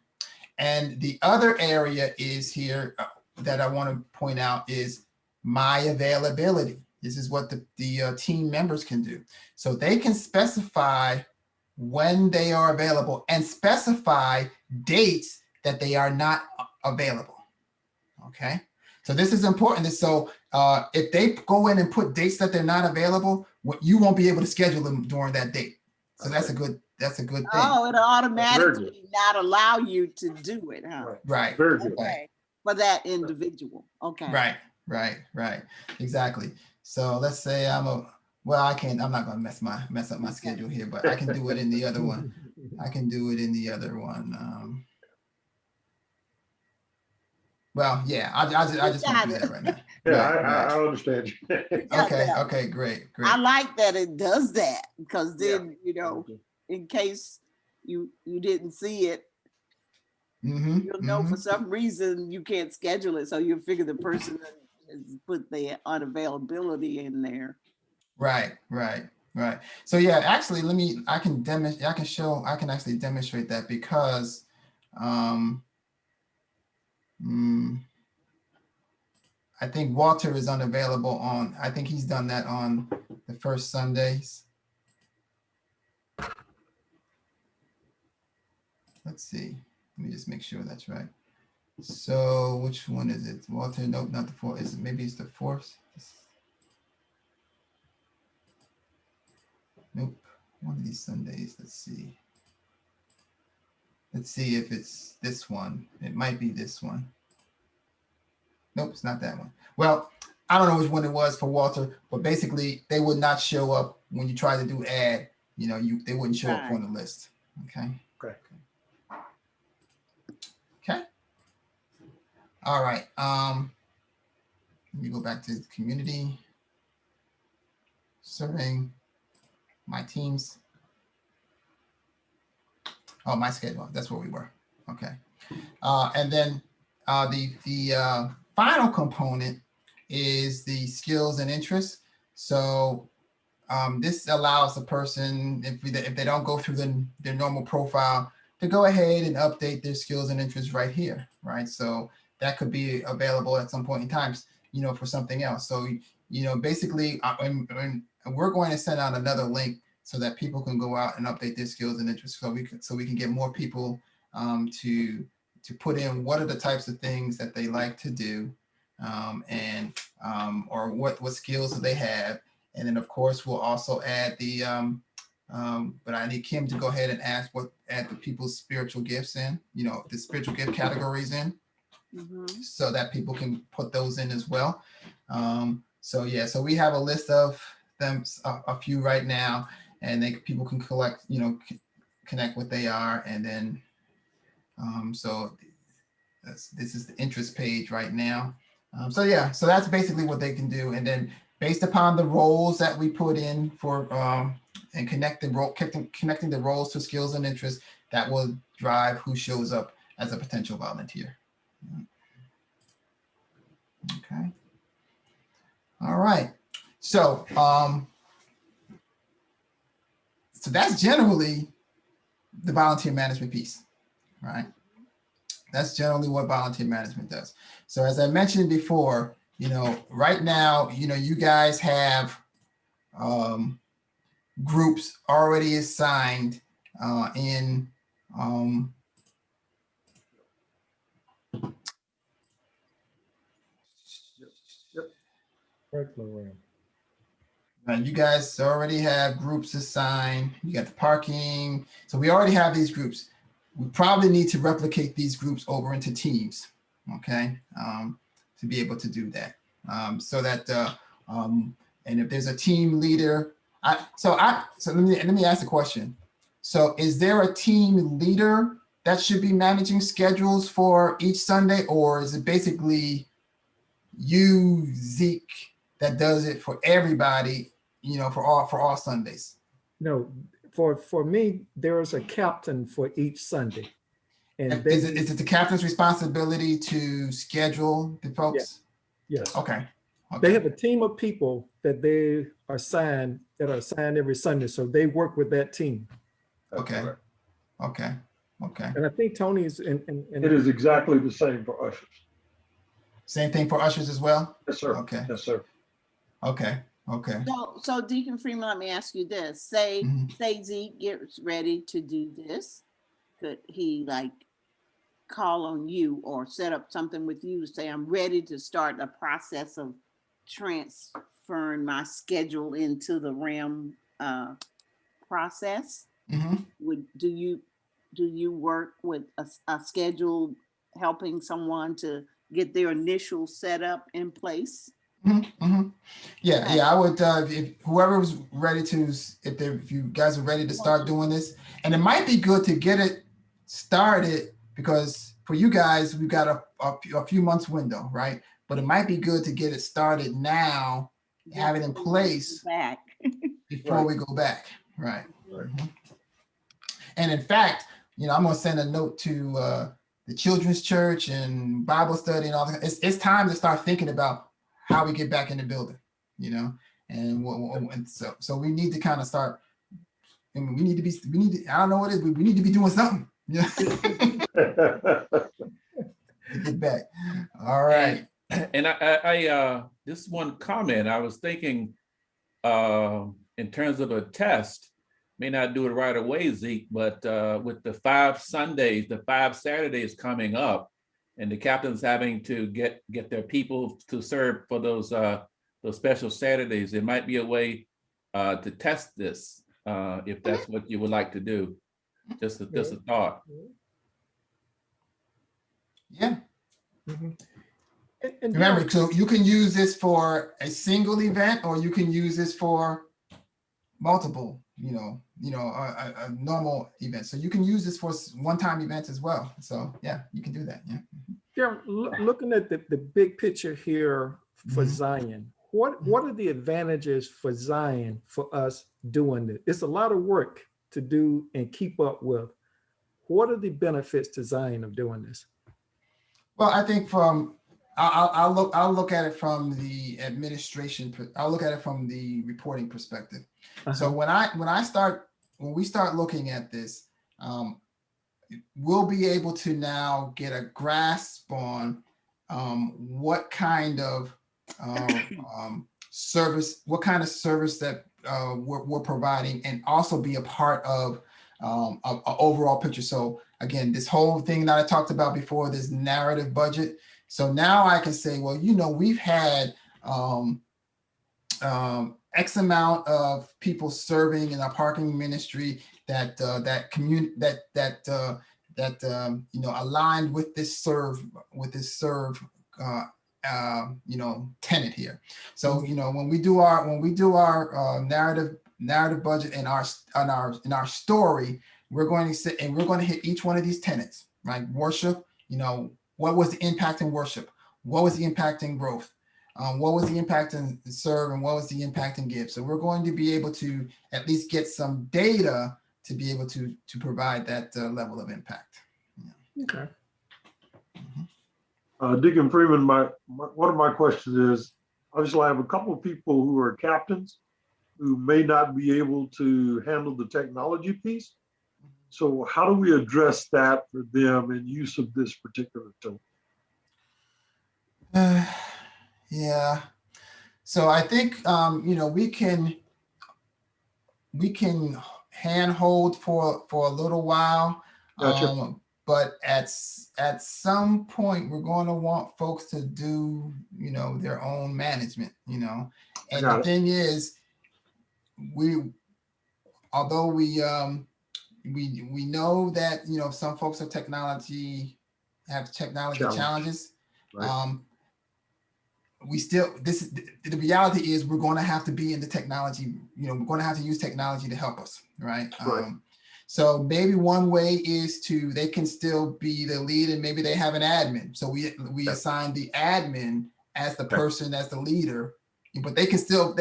And the other area is here that I want to point out is my availability. This is what the team members can do. So they can specify when they are available and specify dates that they are not available. Okay. So this is important. So if they go in and put dates that they're not available, you won't be able to schedule them during that date. So that's a good thing. Oh, it'll automatically not allow you to do it, huh? Right. Very good. Okay, for that individual, okay. Right. Exactly. So let's say I'm not gonna mess up my schedule here, but I can do it in the other one. I can do it in the other one. Well, yeah, I just want to do that right now. Yeah, Right. I understand you. Okay, great. I like that it does that, because then, you know, in case you didn't see it, you'll know for some reason you can't schedule it, so you'll figure the person has put their unavailability in there. Right. So yeah, actually, I can actually demonstrate that because, I think Walter is unavailable I think he's done that on the first Sundays. Let's see. Let me just make sure that's right. So which one is it? Walter, nope, not the fourth. Maybe it's the fourth? Nope. One of these Sundays. Let's see. Let's see if it's this one. It might be this one. Nope, it's not that one. Well, I don't know which one it was for Walter, but basically they would not show up when you try to do add. You know, they wouldn't show up on the list. Okay. All right. Let me go back to the community. Serving my teams. Oh, my schedule. That's where we were. Okay. And then the final component is the skills and interests. So this allows the person, if they don't go through their normal profile, to go ahead and update their skills and interests right here, right? So that could be available at some point in time, you know, for something else. So, you know, basically, we're going to send out another link so that people can go out and update their skills and interests, so we can get more people to put in what are the types of things that they like to do, or what skills do they have. And then of course we'll also add the but I need Kim to go ahead and add the people's spiritual gifts in, you know, the spiritual gift categories in, so that people can put those in as well. So yeah, so we have a list of them, a few right now, and people can collect, you know, connect what they are, and then so this is the interest page right now. So yeah, so that's basically what they can do, and then based upon the roles that we put in for and connecting the roles to skills and interests, that will drive who shows up as a potential volunteer. Okay. All right. So so that's generally the volunteer management piece, right? That's generally what volunteer management does. So as I mentioned before, you know, right now, you know, you guys have groups already assigned in you guys already have groups assigned. You got the parking. So we already have these groups. We probably need to replicate these groups over into teams, okay, to be able to do that. So that, and if there's a team leader, so let me ask a question. So is there a team leader that should be managing schedules for each Sunday, or is it basically you, Zeke, that does it for everybody, you know, for all Sundays? No, for me, there is a captain for each Sunday. And is it the captain's responsibility to schedule the folks? Yes. Okay. They have a team of people that are assigned every Sunday. So they work with that team. Okay. And I think Tony's in it is exactly the same for ushers. Same thing for ushers as well? Yes, sir. Okay. Yes, sir. Okay. So Deacon Freeman, let me ask you this. Say Zeke gets ready to do this. Could he like call on you or set up something with you to say, I'm ready to start the process of transferring my schedule into the RAM process? Mhm. Do you work with a schedule helping someone to get their initial setup in place? Mhm, mhm. Yeah, Okay. yeah, I would, if whoever's ready to, if you guys are ready to start doing this, and it might be good to get it started, because for you guys, we've got a few months window, right? But it might be good to get it started now, have it in Before we go place back. before Right. we go back, right? Right. Mhm. And in fact, I'm gonna send a note to the children's church and Bible study and all that. It's time to start thinking about how we get back in the building, and so we need to kind of start. I mean, we need to, I don't know what it is, we need to be doing something, to get back. All right. And I this one comment, I was thinking in terms of a test, may not do it right away, Zeke, but with the 5 Sundays, the 5 Saturdays coming up, and the captains having to get their people to serve for those special Saturdays, it might be a way to test this if that's what you would like to do. Just a thought. Yeah. Mhm. And Remember, so you can use this for a single event, or you can use this for multiple, a normal event. So you can use this for one-time events as well. So yeah, you can do that. Yeah. Darren, looking at the big picture here for Mhm. Zion, what are the advantages for Zion for us doing this? It's a lot of work to do and keep up with. What are the benefits to Zion of doing this? Well, I think I'll look at it from the administration. I'll look at it from the reporting perspective. So when we start looking at this, we'll be able to now get a grasp on what kind of service that we're providing, and also be a part of an overall picture. So again, this whole thing that I talked about before, this narrative budget. So now I can say, well, we've had X amount of people serving in our parking ministry that aligned with this serve tenant here. So when we do our narrative budget in our story, we're going to sit and we're going to hit each one of these tenets, right? Worship, what was the impact in worship? What was the impact in growth? What was the impact in serve, and what was the impact in give? So we're going to be able to at least get some data to be able to provide that level of impact. Yeah. Okay. Deacon Freeman, one of my questions is, obviously I have a couple of people who are captains who may not be able to handle the technology piece. So how do we address that for them in use of this particular tool? Yeah. So I think we can handhold for a little while. Gotcha. But at some point, we're going to want folks to do their own management. And the thing is, although we know that some folks have technology challenges. Right. We still, the reality is we're going to have to be in the technology, we're going to have to use technology to help us, right? Right. So maybe one way is they can still be the lead, and maybe they have an admin. So we assign the admin as the person, as the leader, but they can still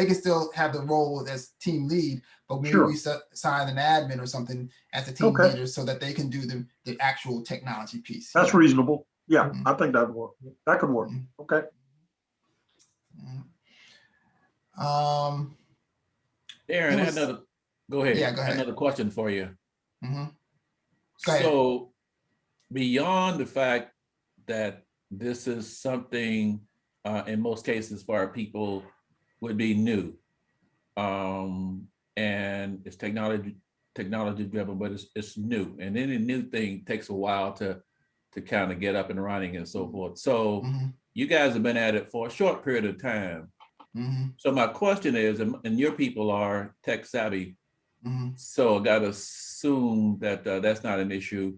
have the role as team lead, but maybe we assign an admin or something as the team leader so that they can do the actual technology piece. That's reasonable. Yeah, I think that would work. That could work. Okay. Darren, go ahead. Yeah, go ahead. Another question for you. Mm-hmm. So beyond the fact that this is something in most cases for our people would be new, and it's technology driven, but it's new, and any new thing takes a while to kind of get up and running and so forth. So you guys have been at it for a short period of time. So my question is, and your people are tech savvy, Mhm. So I gotta assume that that's not an issue.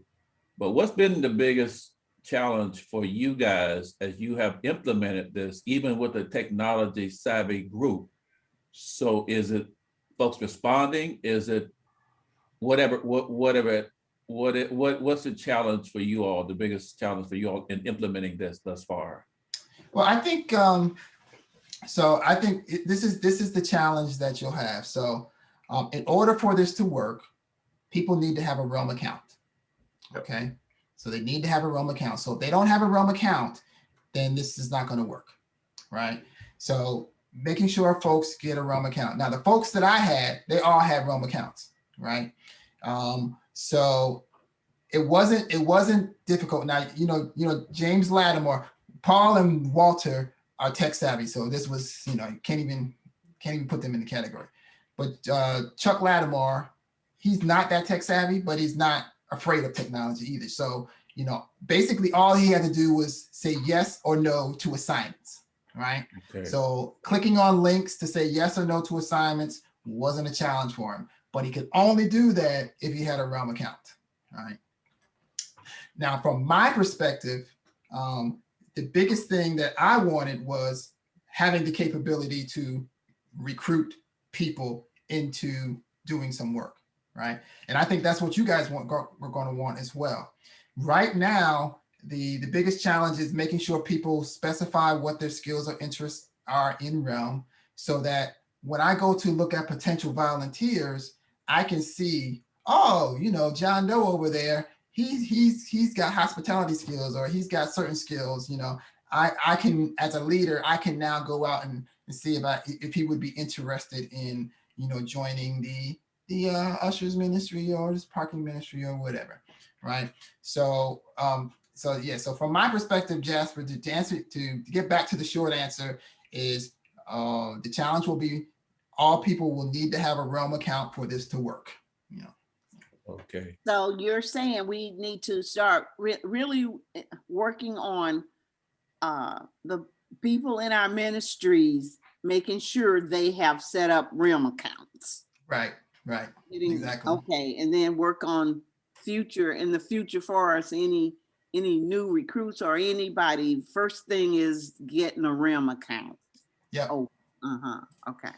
But what's been the biggest challenge for you guys as you have implemented this, even with a technology savvy group? So is it folks responding? Is it whatever, what's the challenge for you all, the biggest challenge for you all in implementing this thus far? Well, I think this is the challenge that you'll have. So in order for this to work, people need to have a Realm account. Okay. So they need to have a Realm account. So if they don't have a Realm account, then this is not going to work. Right. So making sure folks get a Realm account. Now, the folks that I had, they all had Realm accounts. Right. So it wasn't difficult. Now, James Lattimore, Paul and Walter are tech savvy. So this was, you can't even put them in the category. But Chuck Lattimore, he's not that tech savvy, but he's not afraid of technology either. So, basically all he had to do was say yes or no to assignments, right? Okay. So clicking on links to say yes or no to assignments wasn't a challenge for him, but he could only do that if he had a Realm account, right? Now, from my perspective, the biggest thing that I wanted was having the capability to recruit people into doing some work, right? And I think that's what you guys we're going to want as well. Right now, the biggest challenge is making sure people specify what their skills or interests are in Realm, so that when I go to look at potential volunteers, I can see, oh, John Doe over there, he's got hospitality skills, or he's got certain skills. I can, as a leader, I can now go out and see if he would be interested in joining the ushers ministry or this parking ministry or whatever, right? So so from my perspective, Jasper, to get back to the short answer is the challenge will be all people will need to have a Realm account for this to work. Okay. So you're saying we need to start really working on the people in our ministries, making sure they have set up Realm accounts. Right. Exactly. Okay, and then work on in the future for us, any new recruits or anybody. First thing is getting a Realm account. Yeah. Oh, okay.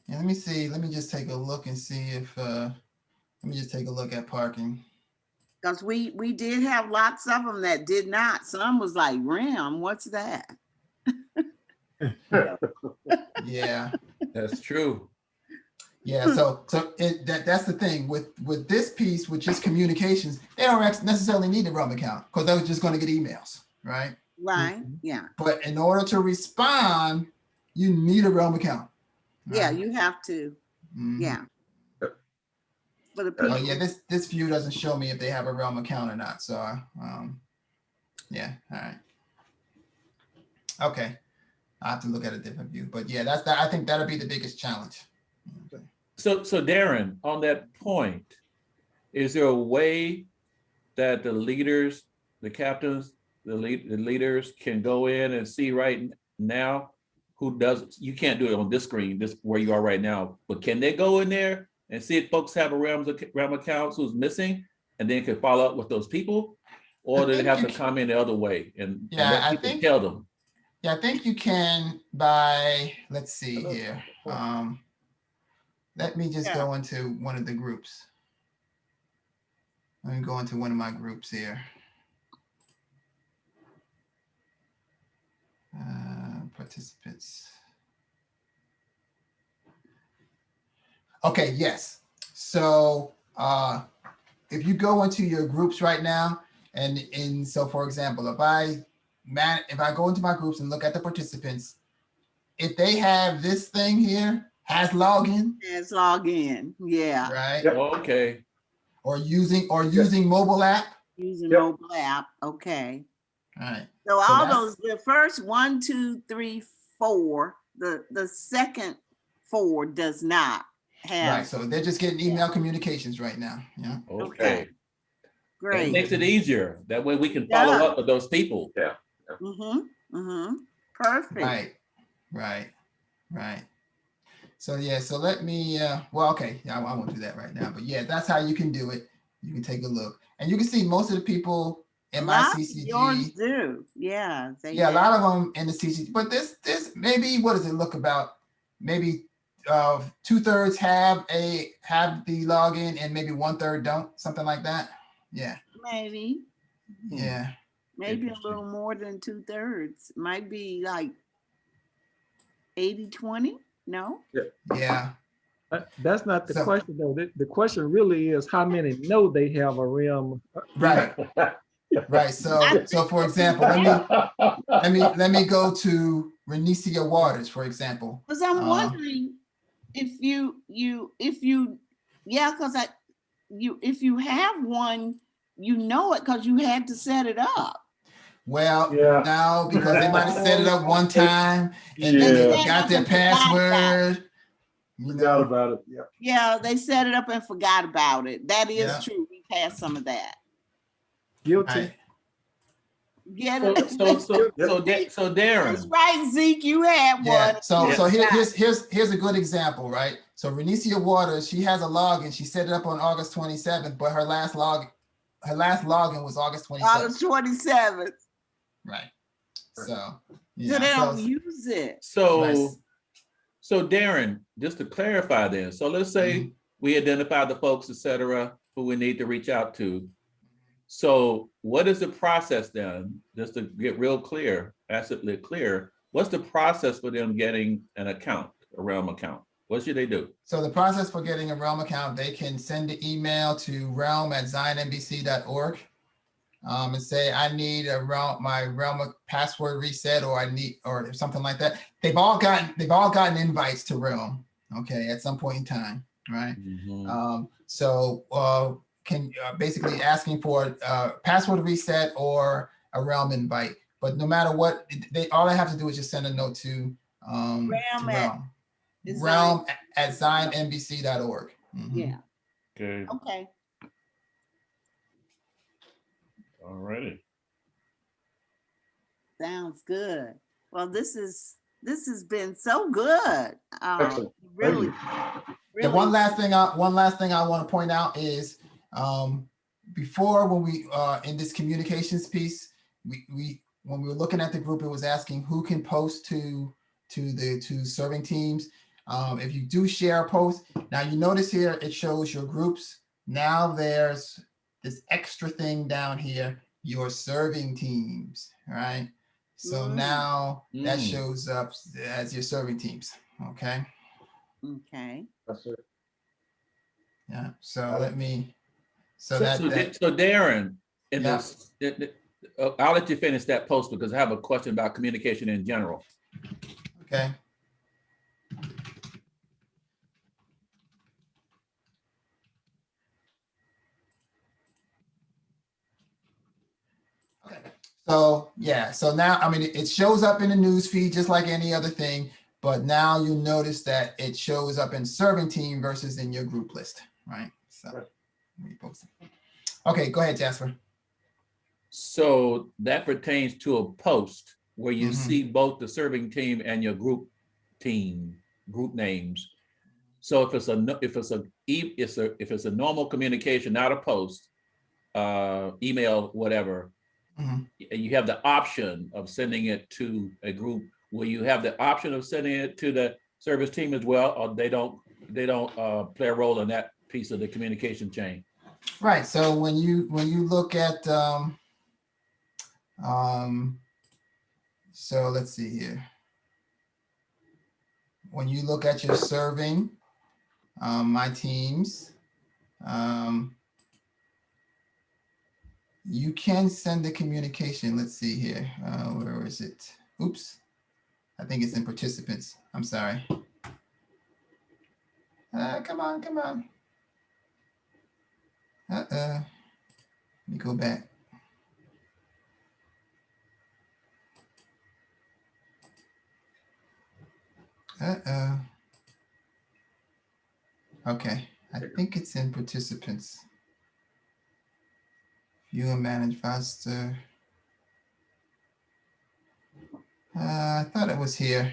Yeah, let me see. Let me just take a look and see if let me just take a look at parking. Because we did have lots of them that did not. Some was like, Realm, what's that? Yeah. That's true. Yeah, so that's the thing with this piece, which is communications. They don't necessarily need a Realm account because they're just going to get emails, right? Right. Yeah. But in order to respond, you need a Realm account. Yeah, right? you have to. Mhm. Yeah. For the people. Oh yeah, this view doesn't show me if they have a Realm account or not. So yeah, all right. Okay, I have to look at a different view, but yeah, I think that'll be the biggest challenge. So Darren, on that point, is there a way that the leaders, the captains, the leaders can go in and see right now who does? You can't do it on this screen, this where you are right now, but can they go in there and see if folks have a Realm accounts who's missing, and then can follow up with those people, or do they have to come in the other way and let people tell them? Yeah, I think you can by, let's see here. Let me just go into one of the groups. Let me go into one of my groups here. Participants. Okay, yes. So if you go into your groups right now, and so for example, if I go into my groups and look at the participants, if they have this thing here, has login. Has login, yeah. Right. Yep. Okay. Or using mobile app. Using mobile app, okay. All right. So all those, the first 1, 2, 3, 4, the second 4 does not have. Right. So they're just getting email communications right now. Yeah. Okay. Great. That makes it easier. That way we can follow up with those people. Yeah. Mm-hmm. Mm-hmm. Perfect. Right. So yeah, so let me, well, okay, yeah, I won't do that right now, but yeah, that's how you can do it. You can take a look, and you can see most of the people A in my lot of yours CCG. do. Yeah, they Yeah, a have. lot of them in the CCG, but this maybe, what does it look about? Maybe 2/3 have the login, and maybe 1/3 don't, something like that. Yeah, Maybe, yeah, maybe a Interesting. little more than 2/3. Might be like 80-20. No? yeah. That's not the So question though. The question really is how many know they have a realm. right, right. So for example, let me go to Renicia Waters, for example. Because I'm wondering if yeah, because if you have one, you know it because you had to set it up. Well, Yeah. now because they might have set it up one time and then They they Yeah. set it forgot up their and forgot about it. password. You Forgot know, about it. Yeah. Yeah, they set it up and forgot about it. That is Yeah. true. We've had some of that. Guilty. right. Get So, it? so Darren. That's right, Zeke. You had Yeah. one. So Yeah. so here's a good example, right? So Renicia Waters, she has a login. She set it up on August 27th, but her last login was August 26th. August 27th. Right. So So yeah. they So don't use it. So, so Darren, just to clarify this, so let's say we identify the folks, et cetera, who we need to reach out to. So what is the process then, just to get real clear, absolutely clear, what's the process for them getting an account, a Realm account? What should they do? So the process for getting a Realm account, they can send an email to realm@zionmbc.org and say, I need my Realm password reset, or I need, or something like that. They've all gotten invites to Realm, okay, at some point in time, right? Can basically asking for password reset or a Realm invite. But no matter what, all they have to do is just send a note to Realm at zionmbc.org. Yeah. Okay. Okay. All righty. Sounds good. Well, this has been so good. Excellent. Really, Thank you. Yeah, one last thing I want to point out is before, when we in this communications piece, we when we were looking at the group, it was asking who can post to serving teams. If you do share a post, now you notice here it shows your groups. Now there's this extra thing down here, your serving teams, right? So now that shows up as your serving teams. Okay. Okay. That's it. Yeah. So let me. So Darren, in Yeah. this, I'll let you finish that post because I have a question about communication in general. Okay. Okay. So yeah. So now, I mean, it shows up in the news feed just like any other thing, but now you notice that it shows up in serving team versus in your group list, right? So repost it. Okay, go ahead, Jasper. So that pertains to a post where you see both the serving team and your group names. So if it's a normal communication, not a post, email, whatever, you have the option of sending it to a group. Will you have the option of sending it to the service team as well, or they don't play a role in that piece of the communication chain? Right. So when you look at so let's see here. When you look at your serving, my teams, you can send the communication. Let's see here. Where is it? Oops. I think it's in participants. I'm sorry. Come on. Let me go back. Okay, I think it's in participants. View and manage faster. I thought it was here.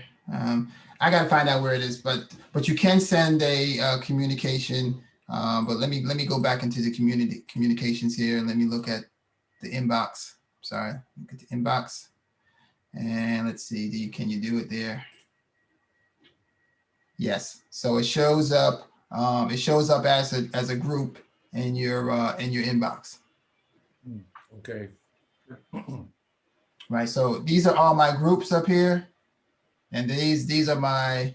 I gotta find out where it is, but you can send a communication. But let me go back into the communications here. Let me look at the inbox. Sorry, look at the inbox, and let's see. Can you do it there? Yes. So it shows up. It shows up as a group in your inbox. Okay. Right. So these are all my groups up here, and these are the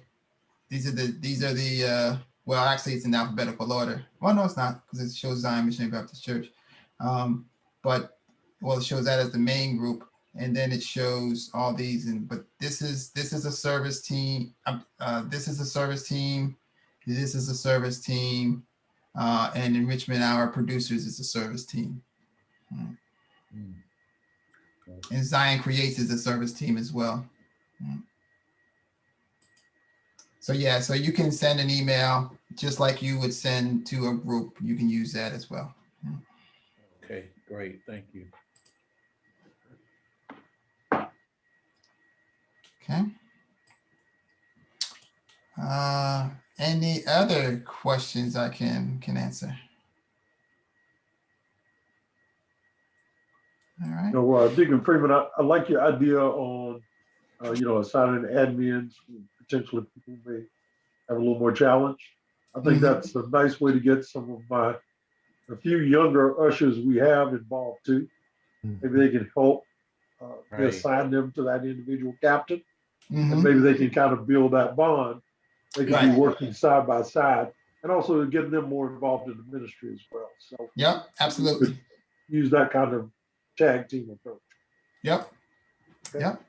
well, actually it's in alphabetical order. Well, no, it's not, because it shows Zion Missionary Baptist Church. But well, it shows that as the main group, and then it shows all these. But this is a service team. This is a service team. This is a service team, and Enrichment Hour Producers is a service team. Right. And Zion Creates is a service team as well. Right. So yeah, so you can send an email just like you would send to a group. You can use that as well. Okay, great. Thank you. Okay. Any other questions I can answer? All right. No, Deacon Freeman, I like your idea on, assigning admins, potentially people who may have a little more challenge. I think that's a nice way to get a few younger ushers we have involved too. Maybe they can help assign them to that individual captain. And maybe they can kind of build that bond. They can be working side by side, and also getting them more involved in the ministry as well. So yep, absolutely. Use that kind of tag team approach. Yep. Okay. Yep.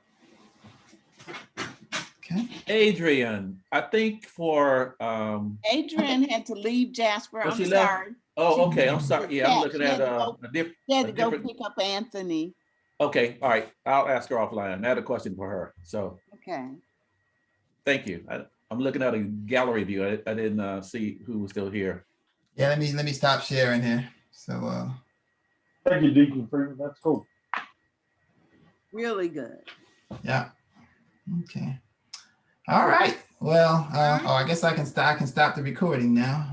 Okay. Adrian, I think for Adrian had to leave, Jasper. I'm she sorry. Left? Oh, okay. I'm sorry. Yeah, I'm looking at a different. She had to go pick up Anthony. Okay, all right. I'll ask her offline. I had a question for her. So okay. Thank you. I'm looking at a gallery view. I didn't see who was still here. Yeah, let me stop sharing here. So thank you, Deacon Freeman. That's cool. Really good. Yeah. Okay. All right. Well, I guess I can stop the recording now.